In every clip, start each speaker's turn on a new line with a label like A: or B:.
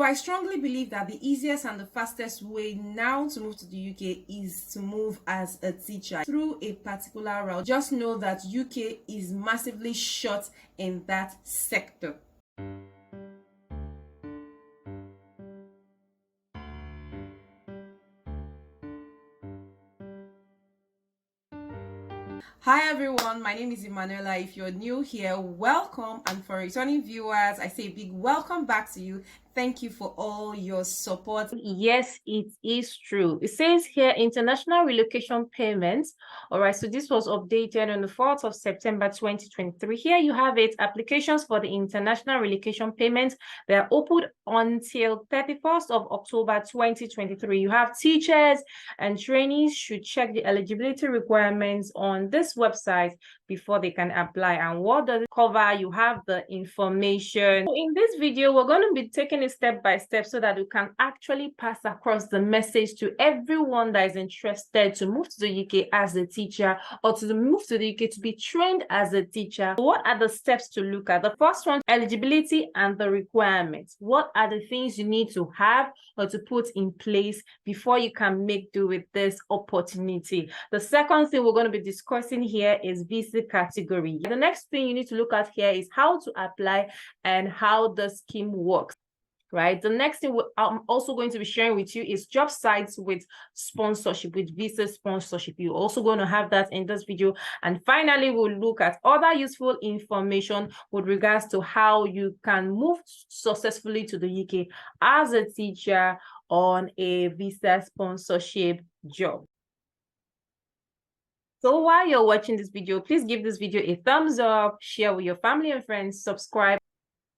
A: I strongly believe that the easiest and the fastest way now to move to the UK is to move as a teacher through a particular route. Just know that UK is massively short in that sector. Hi everyone, my name is Emanuela. If you're new here, welcome, and for returning viewers, I say a big welcome back to you. Thank you for all your support.
B: Yes, it is true. It says here international relocation payments. All right, so this was updated on the 4th of September 2023. Here you have it. Applications for the international relocation payments, they are open until 31st of October 2023. You have teachers and trainees should check the eligibility requirements on this website before they can apply. And what does it cover? You have the information. So in this video, we're going to be taking it step by step so that we can actually pass across the message to everyone that is interested to move to the UK as a teacher or to move to the UK to be trained as a teacher. What are the steps to look at? The first one, eligibility and the requirements. What are the things you need to have or to put in place before you can make do with this opportunity? The second thing we're going to be discussing here is visa category. The next thing you need to look at here is how to apply and how the scheme works. Right. The next thing I'm also going to be sharing with you is job sites with sponsorship, with visa sponsorship. You're also going to have that in this video. And finally, we'll look at other useful information with regards to how you can move successfully to the UK as a teacher on a visa sponsorship job. So while you're watching this video, please give this video a thumbs up, share with your family and friends, subscribe.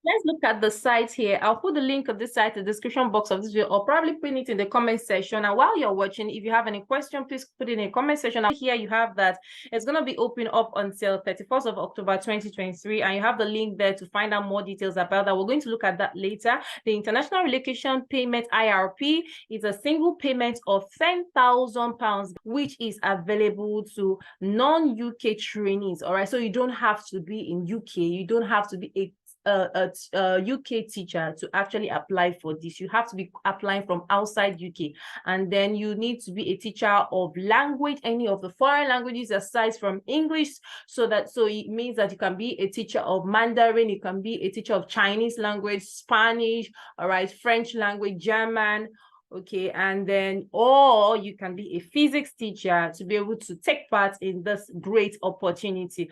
B: Let's look at the site here. I'll put the link of this site in the description box of this video, or probably put it in the comment section. And while you're watching, if you have any question, please put it in the comment section. Here you have that it's going to be open up until 31st of October 2023, and you have the link there to find out more details about that. We're going to look at that later. The International Relocation Payment IRP is a single payment of £10,000, which is available to non-UK trainees. All right, so you don't have to be in UK, you don't have to be a UK teacher to actually apply for this. You have to be applying from outside UK, and then you need to be a teacher of language, any of the foreign languages aside from English. So it means that you can be a teacher of Mandarin, you can be a teacher of Chinese language, Spanish, all right, French language, German. Okay, and then, or you can be a physics teacher to be able to take part in this great opportunity.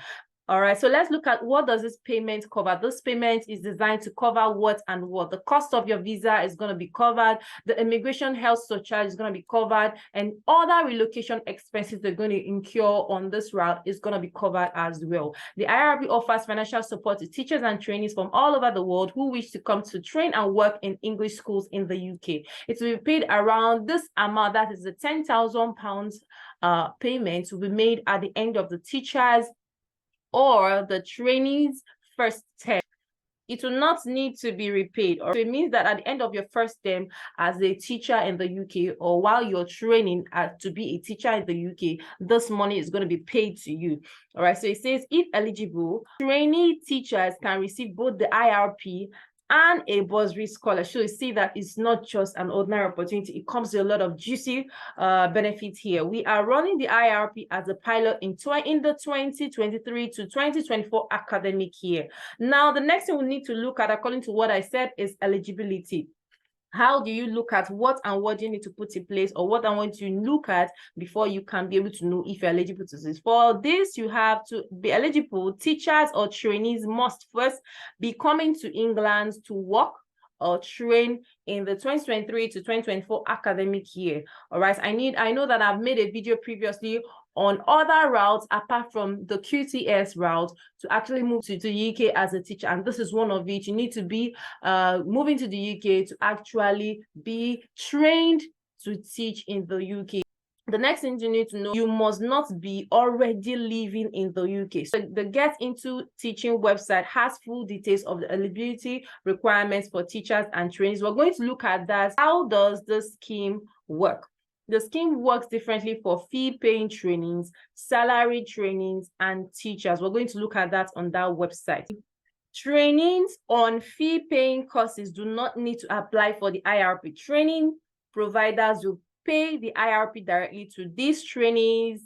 B: All right, so let's look at what does this payment cover. This payment is designed to cover what and what. The cost of your visa is going to be covered. The immigration health surcharge is going to be covered. And other relocation expenses they're going to incur on this route is going to be covered as well. The IRB offers financial support to teachers and trainees from all over the world who wish to come to train and work in English schools in the UK. It will be paid around this amount, that is the £10,000 payment, will be made at the end of the teacher's or the trainee's first term. It will not need to be repaid. So it means that at the end of your first term as a teacher in the UK, or while you're training to be a teacher in the UK, this money is going to be paid to you. All right, so it says if eligible, trainee teachers can receive both the IRP and a bursary scholarship. So you see that it's not just an ordinary opportunity. It comes with a lot of juicy benefits here. We are running the IRP as a pilot in the 2023 to 2024 academic year. Now, the next thing we need to look at, according to what I said, is eligibility. How do you look at what and what you need to put in place, or what I want you to look at before you can be able to know if you're eligible to this? For this, you have to be eligible. Teachers or trainees must first be coming to England to work or train in the 2023 to 2024 academic year. All right, I know that I've made a video previously on other routes apart from the QTS route to actually move to the UK as a teacher, and this is one of it. You need to be moving to the UK to actually be trained to teach in the UK. The next thing you need to know, you must not be already living in the UK. So the Get Into Teaching website has full details of the eligibility requirements for teachers and trainees. We're going to look at that. How does the scheme work? The scheme works differently for fee-paying trainings, salary trainings, and teachers. We're going to look at that on that website. Trainees on fee-paying courses do not need to apply for the IRP. Training providers will pay the IRP directly to these trainees,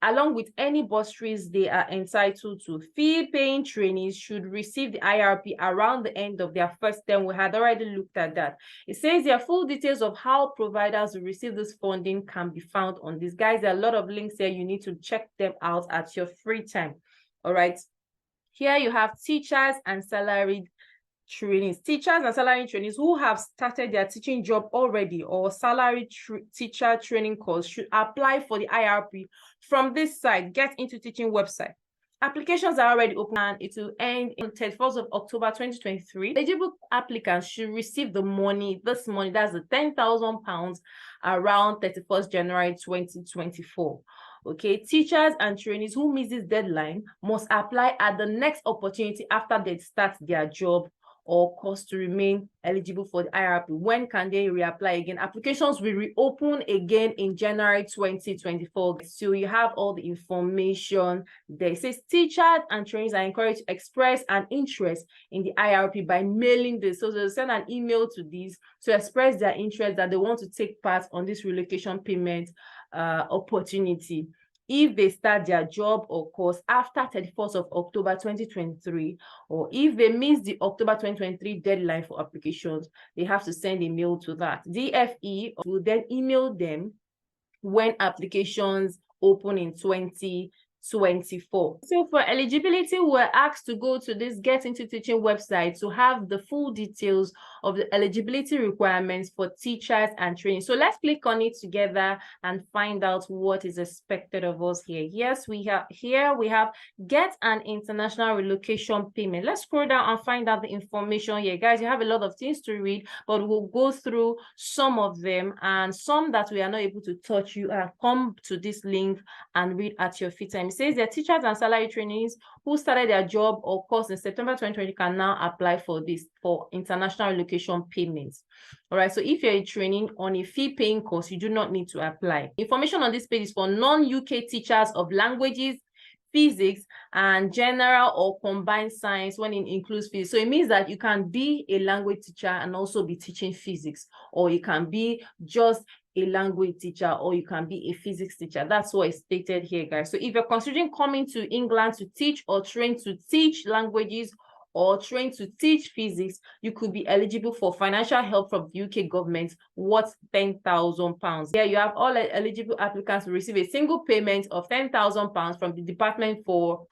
B: along with any bursaries they are entitled to. Fee-paying trainees should receive the IRP around the end of their first term. We had already looked at that. It says their full details of how providers will receive this funding can be found on this. Guys, there are a lot of links here. You need to check them out at your free time. All right. Here you have teachers and salaried trainees. Teachers and salaried trainees who have started their teaching job already or salaried teacher training course should apply for the IRP from this site, Get Into Teaching website. Applications are already open and it will end on 31st of October 2023. Eligible applicants should receive the money, that's the £10,000 around 31st January 2024. Okay, teachers and trainees who miss this deadline must apply at the next opportunity after they start their job or course to remain eligible for the IRP. When can they reapply again? Applications will reopen again in January 2024. So you have all the information there. It says teachers and trainees are encouraged to express an interest in the IRP by mailing this. So they'll send an email to these to express their interest that they want to take part on this relocation payment opportunity. If they start their job or course after 31st of October 2023, or if they miss the October 2023 deadline for applications, they have to send a mail to that. DFE will then email them when applications open in 2024. So for eligibility, we're asked to go to this Get Into Teaching website to have the full details of the eligibility requirements for teachers and trainees. So let's click on it together and find out what is expected of us here. Yes, we have get an international relocation payment. Let's scroll down and find out the information here. Guys, you have a lot of things to read, but we'll go through some of them, and some that we are not able to touch, you come to this link and read at your free time. It says that teachers and salary trainees who started their job or course in September 2020 can now apply for international relocation payments. All right, so if you're training on a fee-paying course, you do not need to apply. Information on this page is for non-UK teachers of languages, physics, and general or combined science when it includes physics. So it means that you can be a language teacher and also be teaching physics, or you can be just a language teacher, or you can be a physics teacher. That's what is stated here, guys. So if you're considering coming to England to teach or train to teach languages or trained to teach physics, you could be eligible for financial help from the UK government worth £10,000. Here you have all eligible applicants to receive a single payment of £10,000 from the Department for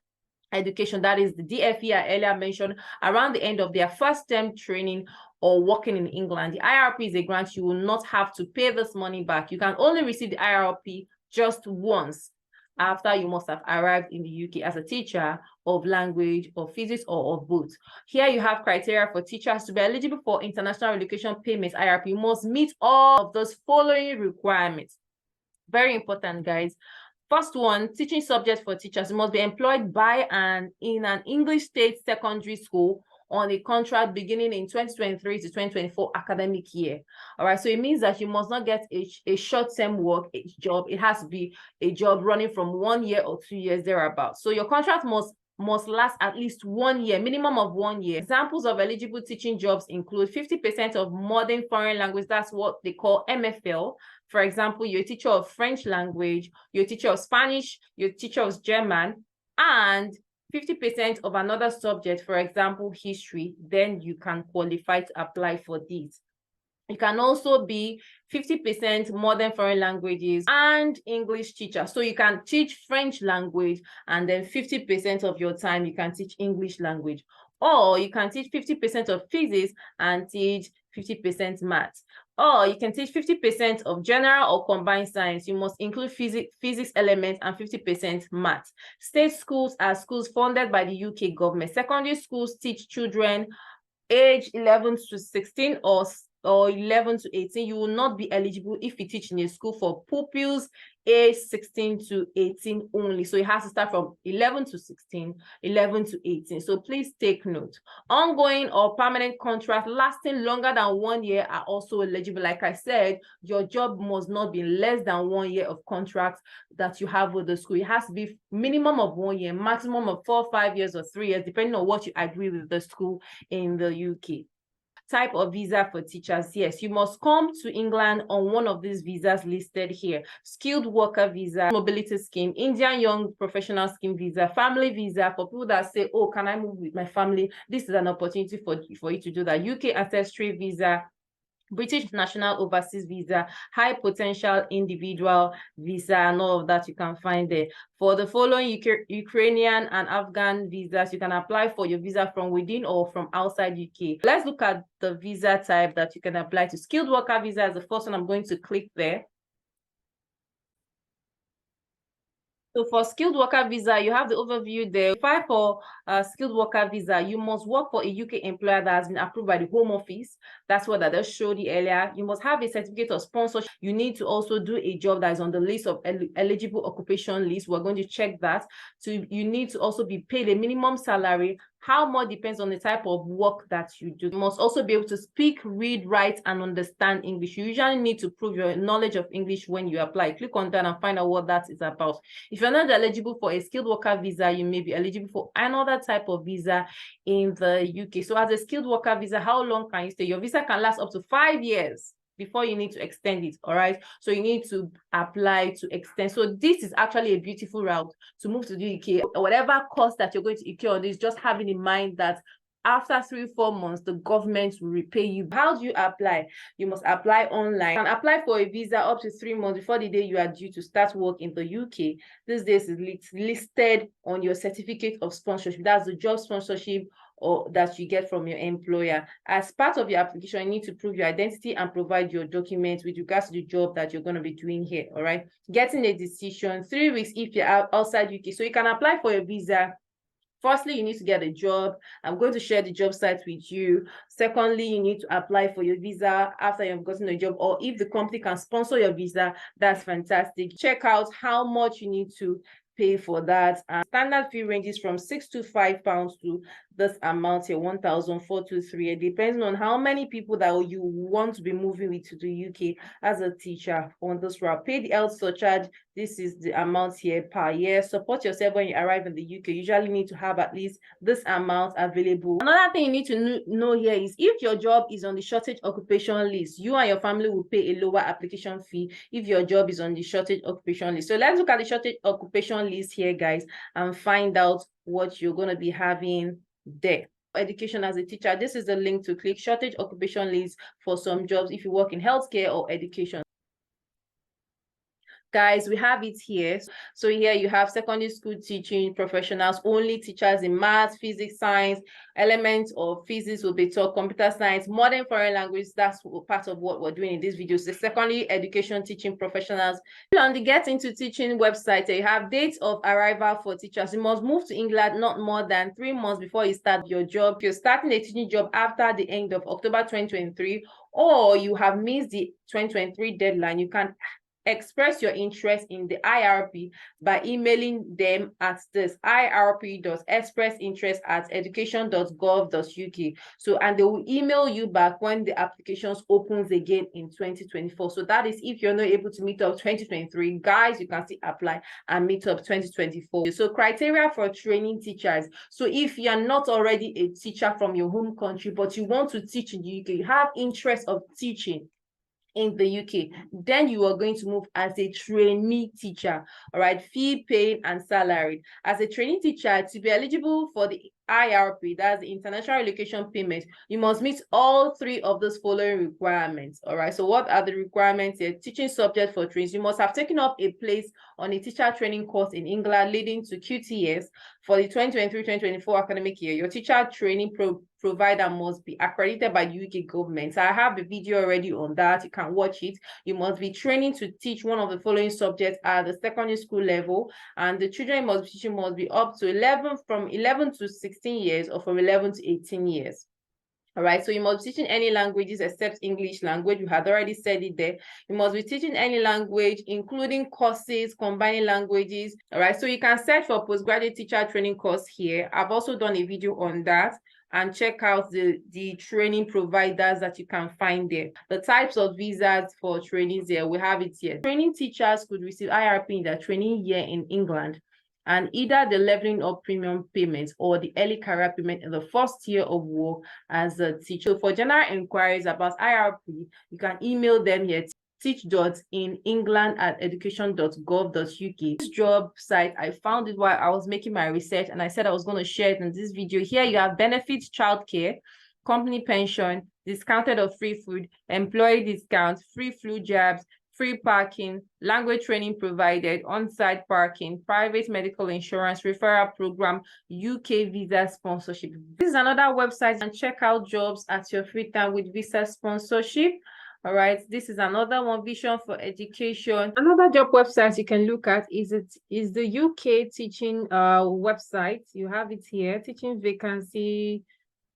B: Education, that is the DFE I earlier mentioned, around the end of their first term training or working in England. The IRP is a grant. You will not have to pay this money back. You can only receive the IRP just once after you must have arrived in the UK as a teacher of language or physics or of both. Here you have criteria for teachers to be eligible for international relocation payments IRP. You must meet all of those following requirements. Very important, guys. First one, teaching subject for teachers. You must be employed by in an English state secondary school on a contract beginning in 2023 to 2024 academic year. All right, so it means that you must not get a short-term work job. It has to be a job running from 1 year or 2 years thereabouts. So your contract must last at least 1 year, minimum of 1 year. Examples of eligible teaching jobs include 50% of modern foreign language. That's what they call MFL. For example, you're a teacher of French language, you're a teacher of Spanish, you're a teacher of German, and 50% of another subject, for example, history, then you can qualify to apply for this. You can also be 50% modern foreign languages and English teacher. So you can teach French language, and then 50% of your time you can teach English language. Or you can teach 50% of physics and teach 50% maths. Or you can teach 50% of general or combined science. You must include physics elements and 50% maths. State schools are schools funded by the UK government. Secondary schools teach children age 11 to 16 or or 11 to 18, you will not be eligible if you teach in a school for pupils age 16 to 18 only. So it has to start from 11 to 16, 11 to 18. So please take note. Ongoing or permanent contracts lasting longer than 1 year are also eligible. Like I said, your job must not be less than 1 year of contract that you have with the school. It has to be minimum of 1 year, maximum of 4, 5 years, or 3 years, depending on what you agree with the school in the UK. Type of visa for teachers. Yes, you must come to England on one of these visas listed here: skilled worker visa, mobility scheme, Indian young professional scheme visa, family visa. For people that say, oh, can I move with my family? This is an opportunity for you to do that. UK ancestry visa, British national overseas visa, high potential individual visa, and all of that you can find there. For the following Ukrainian and Afghan visas, you can apply for your visa from within or from outside UK. Let's look at the visa type that you can apply to. Skilled worker visa is the first one. I'm going to click there. So for skilled worker visa, you have the overview there. Apply for skilled worker visa, you must work for a UK employer that has been approved by the Home Office. That's what I just showed you earlier. You must have a certificate of sponsorship. You need to also do a job that is on the list of eligible occupation list. We're going to check that. So you need to also be paid a minimum salary. How much depends on the type of work that you do. You must also be able to speak, read, write, and understand English. You usually need to prove your knowledge of English when you apply. Click on that and find out what that is about. If you're not eligible for a skilled worker visa, you may be eligible for another type of visa in the UK. So as a skilled worker visa, how long can you stay? Your visa can last up to 5 years before you need to extend it. All right, so you need to apply to extend. So this is actually a beautiful route to move to the UK. Whatever cost that you're going to incur on this, just having in mind that after 3-4 months, the government will repay you. How do you apply? You must apply online. You can apply for a visa up to 3 months before the day you are due to start work in the UK. These days is listed on your certificate of sponsorship. That's the job sponsorship or that you get from your employer. As part of your application, you need to prove your identity and provide your documents with regards to the job that you're going to be doing here. All right, getting a decision 3 weeks if you're outside UK. So you can apply for a visa. Firstly, you need to get a job. I'm going to share the job site with you. Secondly, you need to apply for your visa after you've gotten a job, or if the company can sponsor your visa, that's fantastic. Check out how much you need to pay for that. Standard fee ranges from £625 to this amount here, 1,423. It depends on how many people that you want to be moving with to the UK as a teacher on this route. Pay the health surcharge. This is the amount here per year. Support yourself when you arrive in the UK. You usually need to have at least this amount available. Another thing you need to know here is if your job is on the shortage occupation list, you and your family will pay a lower application fee if your job is on the shortage occupation list. So let's look at the shortage occupation list here, guys, and find out what you're going to be having there. Education as a teacher, this is the link to click. Shortage occupation list for some jobs if you work in healthcare or education. Guys, we have it here. So here you have secondary school teaching professionals, only teachers in math, physics, science, elements of physics will be taught, computer science, modern foreign language. That's part of what we're doing in this video. So secondary education teaching professionals. On the Get Into Teaching website, you have dates of arrival for teachers. You must move to England not more than 3 months before you start your job. If you're starting a teaching job after the end of October 2023, or you have missed the 2023 deadline, you can express your interest in the IRP by emailing them at this irp.expressinterest@education.gov.uk. So, and they will email you back when the applications opens again in 2024. So that is if you're not able to meet up 2023, guys, you can still apply and meet up 2024. So criteria for training teachers. So if you're not already a teacher from your home country, but you want to teach in the UK, you have interest of teaching in the UK, then you are going to move as a trainee teacher. All right, fee paid and salaried. As a trainee teacher, to be eligible for the IRP, that's the international relocation payment, you must meet all 3 of those following requirements. All right, so what are the requirements here? Teaching subject for trainees. You must have taken up a place on a teacher training course in England leading to QTS for the 2023-2024 academic year. Your teacher training provider must be accredited by the UK government. So I have a video already on that. You can watch it. You must be training to teach one of the following subjects at the secondary school level, and the children must be teaching must be up to from 11 to 16 years, or from 11 to 18 years. All right, so you must be teaching any languages except English language. We had already said it there. You must be teaching any language, including courses, combining languages. All right, so you can search for postgraduate teacher training course here. I've also done a video on that, and check out the training providers that you can find there. The types of visas for trainees there, we have it here. Training teachers could receive IRP in their training year in England, and either the leveling up premium payments or the early career payment in the first year of work as a teacher. So for general inquiries about IRP, you can email them here, teach.inengland@education.gov.uk. This job site, I found it while I was making my research, and I said I was going to share it in this video. Here you have benefits, childcare, company pension, discounted or free food, employee discounts, free flu jabs, free parking, language training provided, on-site parking, private medical insurance, referral program, UK visa sponsorship. This is another website, and check out jobs at your free time with visa sponsorship. All right, this is another one, Vision for Education. Another job website you can look at is the UK teaching website. You have it here, teaching vacancy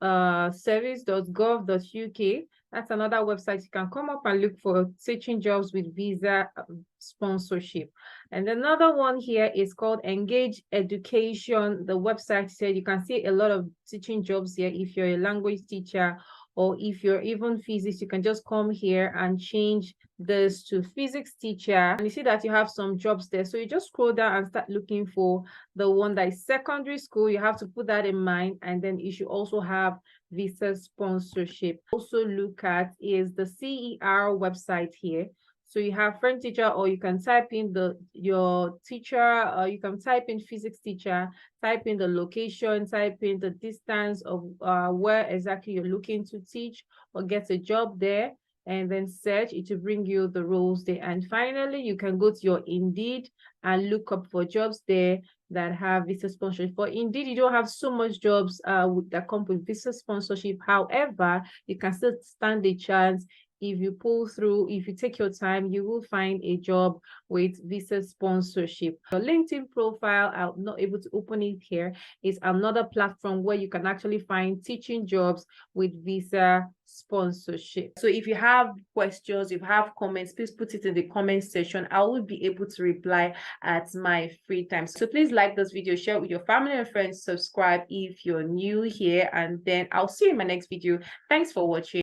B: service.gov.uk. That's another website you can come up and look for teaching jobs with visa sponsorship. And another one here is called Engage Education. The website said you can see a lot of teaching jobs here. If you're a language teacher, or if you're even physics, you can just come here and change this to physics teacher, and you see that you have some jobs there. So you just scroll down and start looking for the one that is secondary school. You have to put that in mind, and then you should also have visa sponsorship. Also look at is the CER website here. So you have friend teacher, or you can type in your teacher, or you can type in physics teacher, type in the location, type in the distance of where exactly you're looking to teach or get a job there, and then search it to bring you the roles there. And finally, you can go to your Indeed and look up for jobs there that have visa sponsorship. For Indeed, you don't have so much jobs that come with visa sponsorship. However, you can still stand a chance. If you pull through, if you take your time, you will find a job with visa sponsorship. Your LinkedIn profile, I'm not able to open it here, is another platform where you can actually find teaching jobs with visa sponsorship. So if you have questions, if you have comments, please put it in the comment section. I will be able to reply at my free time. So please like this video, share it with your family and friends, subscribe if you're new here, and then I'll see you in my next video. Thanks for watching.